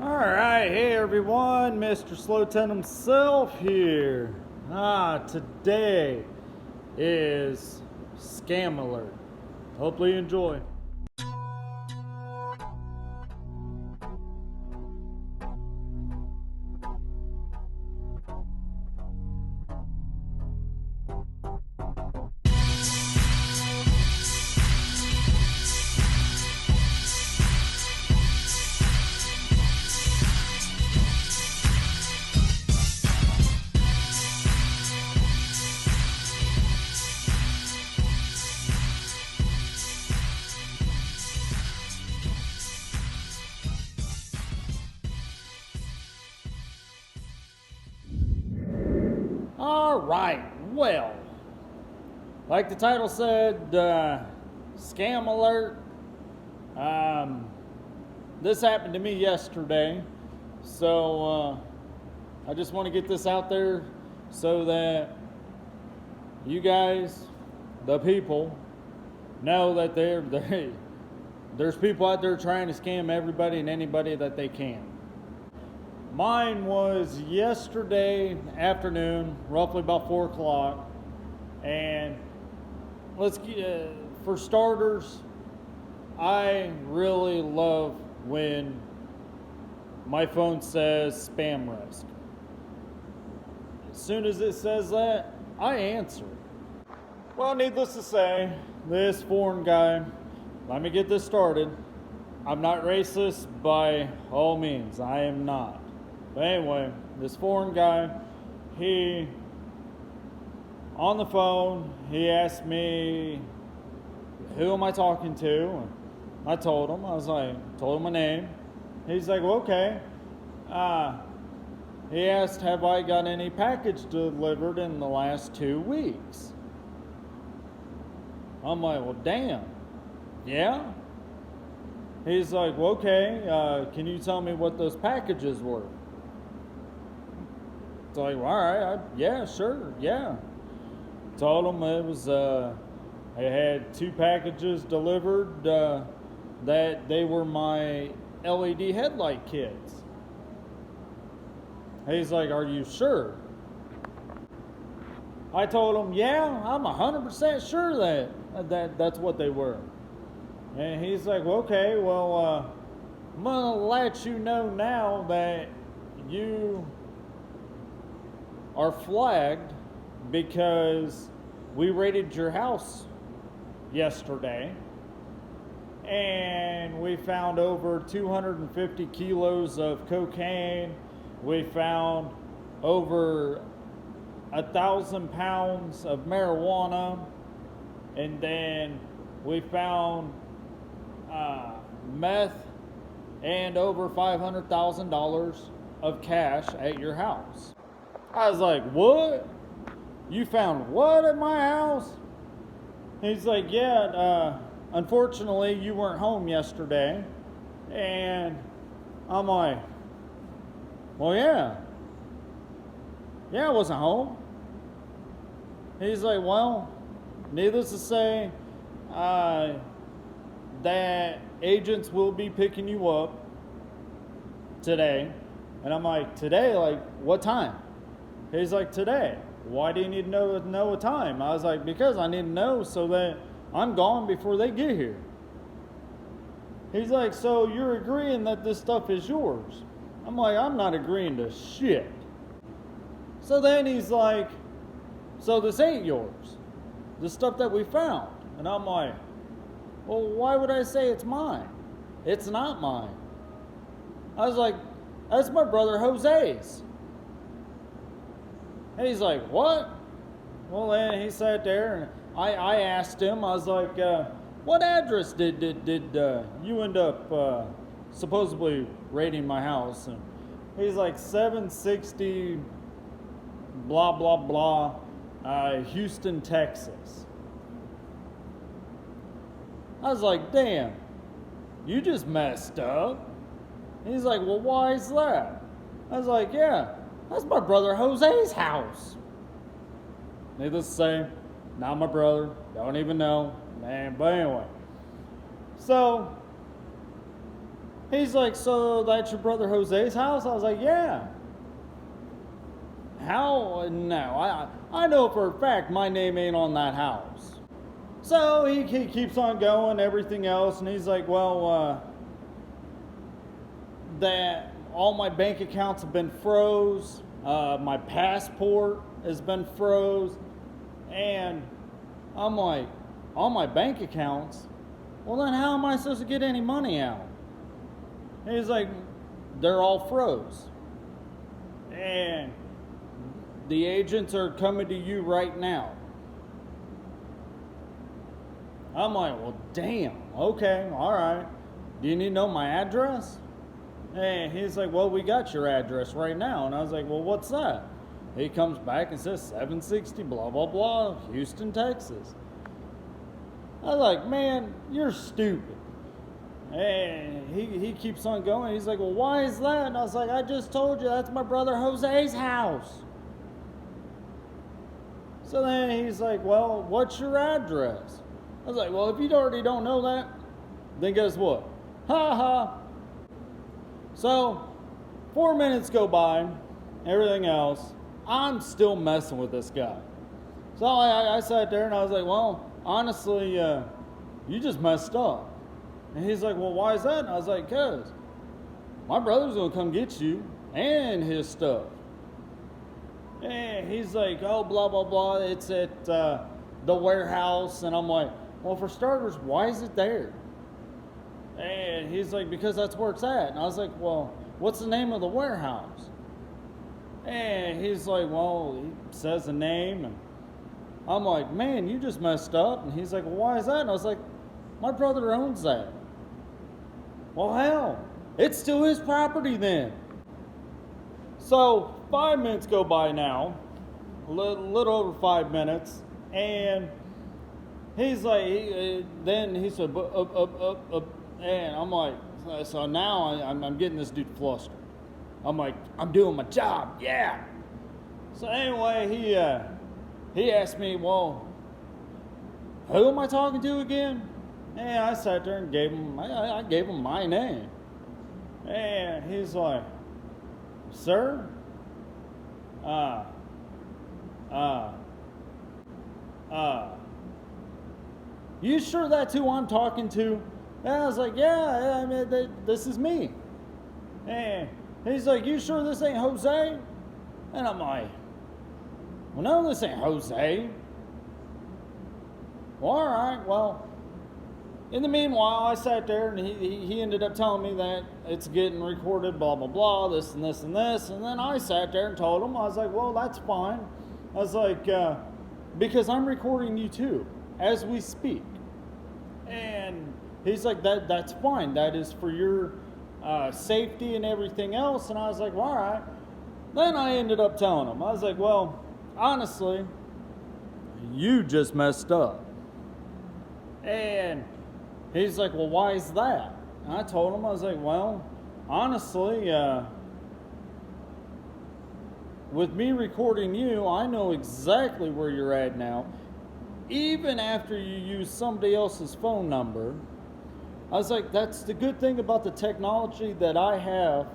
All right, hey everyone, Mr. Slowton himself here. Today is Scam Alert. Hopefully you enjoy. All right, well, like the title said, Scam Alert. This happened to me yesterday, so I just want to get this out there so that you guys, the people, know that there's people out there trying to scam everybody and anybody that they can. Mine was yesterday afternoon, roughly about 4 o'clock, and for starters, I really love when my phone says spam risk. As soon as it says that, I answer. Well, needless to say, this foreign guy, let me get this started. I'm not racist by all means, I am not. But anyway, this foreign guy, on the phone, he asked me, who am I talking to? And I told him, told him my name. He's like, well, okay. He asked, have I got any package delivered in the last 2 weeks? I'm like, well, damn. Yeah? He's like, well, okay, can you tell me what those packages were? It's like, well, all right, yeah, sure, yeah. Told him it was, I had 2 packages delivered, that they were my LED headlight kits. He's like, are you sure? I told him, yeah, I'm 100% sure that's what they were. And he's like, well, okay, well, I'm gonna let you know now that you are flagged because we raided your house yesterday and we found over 250 kilos of cocaine. We found over 1,000 pounds of marijuana, and then we found meth and over $500,000 of cash at your house. I was like, what? You found what at my house? He's like, yeah, unfortunately you weren't home yesterday. And I'm like, well, yeah, I wasn't home. He's like, well, needless to say, that agents will be picking you up today. And I'm like, today? Like, what time? He's like, today. Why do you need to know a time? I was like, because I need to know so that I'm gone before they get here. He's like, so you're agreeing that this stuff is yours? I'm like, I'm not agreeing to shit. So then he's like, so this ain't yours, the stuff that we found. And I'm like, well, why would I say it's mine? It's not mine. I was like, that's my brother Jose's. And he's like, what? Well, then he sat there and I asked him, I was like, what address did you end up supposedly raiding my house? And he's like, 760 blah, blah, blah, Houston, Texas. I was like, damn, you just messed up. He's like, well, why is that? I was like, yeah, that's my brother Jose's house. Needless to say, not my brother, don't even know, man, but anyway. So, He's like, so that's your brother Jose's house? I was like, yeah. How? No, I know for a fact my name ain't on that house. So he keeps on going, everything else, and he's like, well, that all my bank accounts have been froze, my passport has been froze, and I'm like, all my bank accounts? Well, then how am I supposed to get any money out? And he's like, they're all froze. And the agents are coming to you right now. I'm like, well, damn, okay, all right. Do you need to know my address? And he's like, well, we got your address right now. And I was like, well, what's that? He comes back and says 760 blah, blah, blah, Houston, Texas. I was like, man, you're stupid. And he keeps on going. He's like, well, why is that? And I was like, I just told you, that's my brother Jose's house. So then he's like, well, what's your address? I was like, well, if you already don't know that, then guess what? Ha ha. So 4 minutes go by, everything else. I'm still messing with this guy. So I sat there and I was like, well, honestly, you just messed up. And he's like, well, why is that? And I was like, because my brother's going to come get you and his stuff. And he's like, oh, blah, blah, blah. It's at the warehouse. And I'm like, well, for starters, why is it there? And he's like, because that's where it's at. And I was like, well, what's the name of the warehouse? And he's like, well, he says the name. And I'm like, man, you just messed up. And he's like, well, why is that? And I was like, my brother owns that. Well, hell, it's still his property then. So 5 minutes go by now, a little over 5 minutes, and he's like, then he said, and I'm like, so now I'm getting this dude flustered. I'm like, I'm doing my job, yeah. So anyway, he asked me, well, who am I talking to again? And I sat there and gave him, I gave him my name. And he's like, sir, you sure that's who I'm talking to? And I was like, yeah, I mean, this is me. And he's like, you sure this ain't Jose? And I'm like, well, no, this ain't Jose. Well, all right, well, in the meanwhile, I sat there and he ended up telling me that it's getting recorded, blah, blah, blah, this and this and this. And then I sat there and told him, I was like, well, that's fine. I was like, because I'm recording you too, as we speak. And he's like, that's fine. That is for your safety and everything else. And I was like, well, all right. Then I ended up telling him, I was like, well, honestly, you just messed up. And he's like, well, why is that? And I told him, I was like, well, honestly, with me recording you, I know exactly where you're at now. Even after you use somebody else's phone number, I was like, that's the good thing about the technology that I have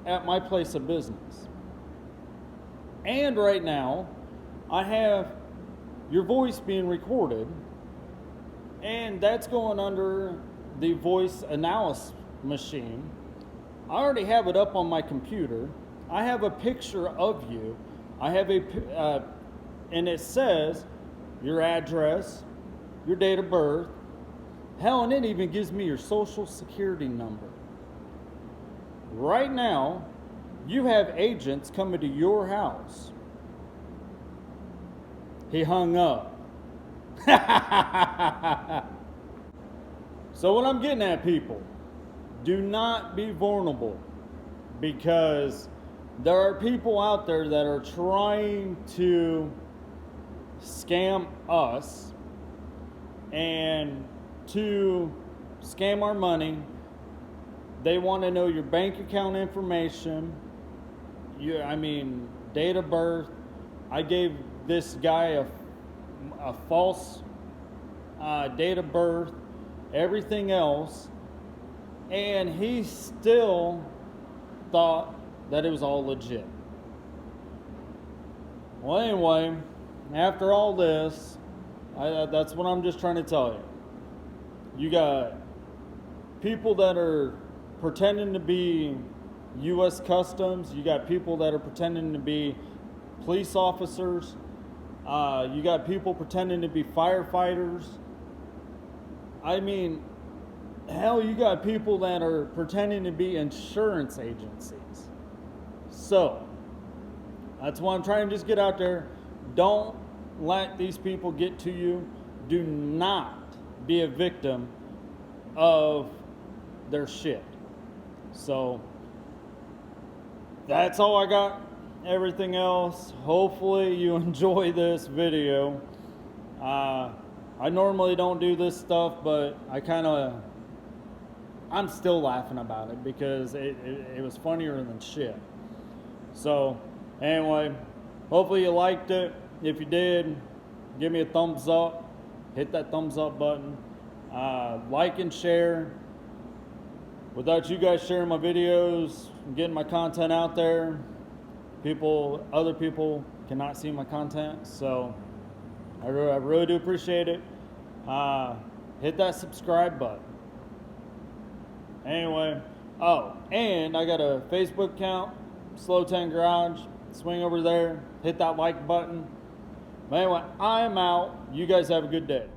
at my place of business. And right now, I have your voice being recorded, and that's going under the voice analysis machine. I already have it up on my computer. I have a picture of you. I have and it says your address, your date of birth. Hell, and it even gives me your social security number. Right now, you have agents coming to your house. He hung up. So what I'm getting at, people, do not be vulnerable, because there are people out there that are trying to scam us and to scam our money. They want to know your bank account information, date of birth. I gave this guy a false date of birth, everything else. and he still thought that it was all legit. Well, anyway, after all this, that's what I'm just trying to tell you. You got people that are pretending to be U.S. Customs. You got people that are pretending to be police officers. You got people pretending to be firefighters. I mean, hell, you got people that are pretending to be insurance agencies. So, that's why I'm trying to just get out there. Don't let these people get to you. Do not be a victim of their shit. So, that's all I got. Everything else, hopefully you enjoy this video. I normally don't do this stuff, but I'm still laughing about it because it was funnier than shit. So, anyway, hopefully you liked it. If you did, give me a thumbs up. Hit that thumbs up button. Like and share. Without you guys sharing my videos and getting my content out there, other people cannot see my content. So I really do appreciate it. Hit that subscribe button. Anyway, and I got a Facebook account, Slow 10 Garage. Swing over there, hit that like button. But anyway, I'm out. You guys have a good day.